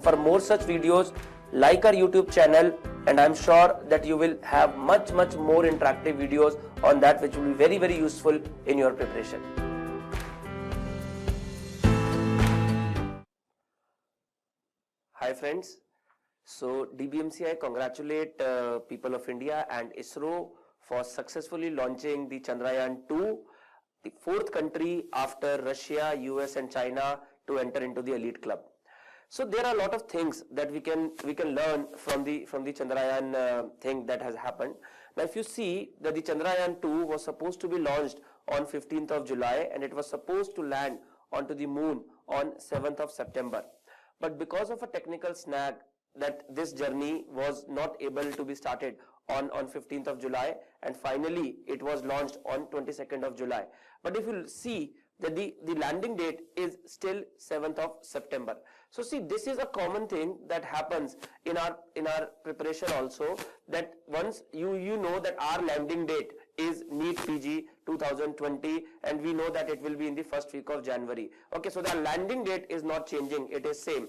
For more such videos, like our YouTube channel, and I'm sure that you will have much more interactive videos on that which will be very useful in your preparation. Hi friends. So DBMCI congratulate people of India and ISRO for successfully launching the Chandrayaan-2, the fourth country after Russia, US and China to enter into the elite club. So there are a lot of things that we can learn from the Chandrayaan thing that has happened. Now if you see that the Chandrayaan-2 was supposed to be launched on 15th of July and it was supposed to land onto the moon on 7th of September. But because of a technical snag, that this journey was not able to be started on 15th of July, and finally it was launched on 22nd of July. But if you see that the landing date is still 7th of September. So see, this is a common thing that happens in our preparation also, that once you know that our landing date is NEET PG 2020 and we know that it will be in the first week of January. Okay, so the landing date is not changing, it is same.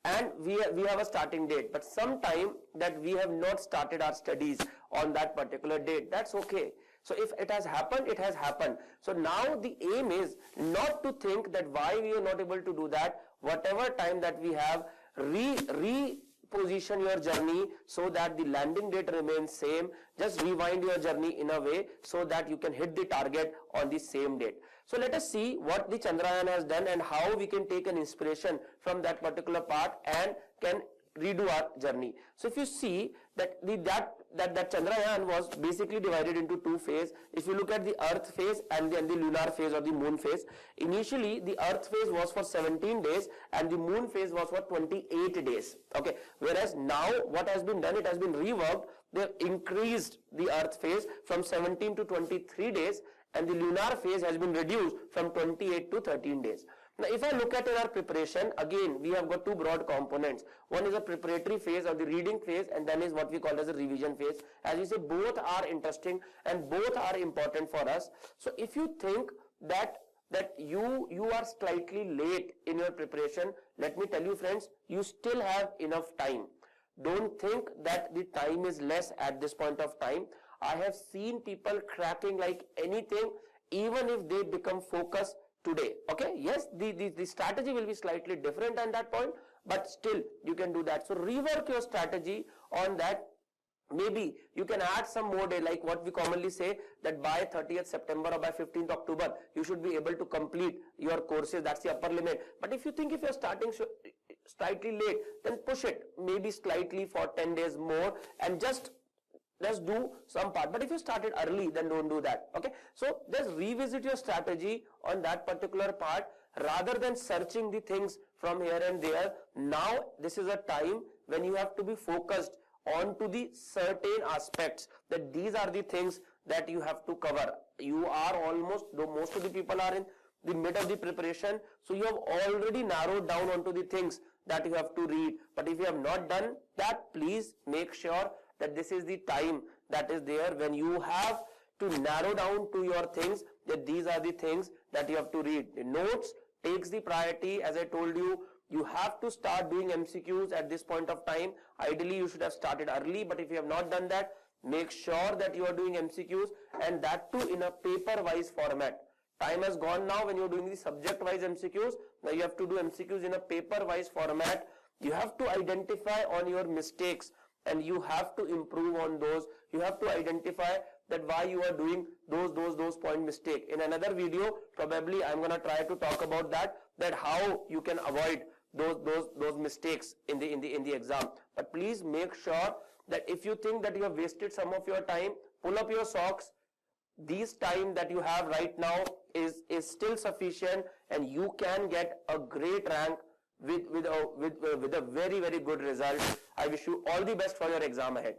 And we have a starting date, but sometime that we have not started our studies on that particular date, that's okay. So if it has happened, it has happened. So now the aim is not to think that why we are not able to do that. Whatever time that we have, reposition your journey so that the landing date remains same. Just rewind your journey in a way so that you can hit the target on the same date. So let us see what the Chandrayaan has done and how we can take an inspiration from that particular part and can redo our journey. So if you see that that Chandrayaan was basically divided into two phases. If you look at the Earth phase and then the lunar phase or the moon phase, initially the Earth phase was for 17 days and the moon phase was for 28 days. Okay, whereas now what has been done, it has been reworked. They have increased the Earth phase from 17 to 23 days and the lunar phase has been reduced from 28 to 13 days. Now if I look at our preparation, again we have got two broad components. One is a preparatory phase or the reading phase, and then is what we call as a revision phase. As you say, both are interesting and both are important for us. So if you think that you are slightly late in your preparation, let me tell you friends, you still have enough time. Don't think that the time is less at this point of time. I have seen people cracking like anything, even if they become focused today. Okay, yes, the strategy will be slightly different at that point, but still you can do that. So rework your strategy on that. Maybe you can add some more day, like what we commonly say that by 30th September or by 15th October you should be able to complete your courses. That's the upper limit. But if you think if you're starting slightly late, then push it maybe slightly for 10 days more and just do some part. But if you started early, then don't do that. Okay, so just revisit your strategy on that particular part rather than searching the things from here and there. Now this is a time when you have to be focused on to the certain aspects, that these are the things that you have to cover. You are almost, though most of the people are in the mid of the preparation, so you have already narrowed down onto the things that you have to read. But if you have not done that, please make sure that this is the time that is there when you have to narrow down to your things, that these are the things that you have to read. The notes takes the priority. As I told you, you have to start doing MCQs at this point of time. Ideally you should have started early, but if you have not done that, make sure that you are doing MCQs, and that too in a paper wise format. Time has gone now when you are doing the subject wise MCQs. Now you have to do MCQs in a paper wise format. You have to identify on your mistakes and you have to improve on those. You have to identify that why you are doing those point mistake. In another video, probably I'm gonna try to talk about that how you can avoid those mistakes in the exam. But please make sure that if you think that you have wasted some of your time, pull up your socks. This time that you have right now is still sufficient, and you can get a great rank with a very good result. I wish you all the best for your exam ahead.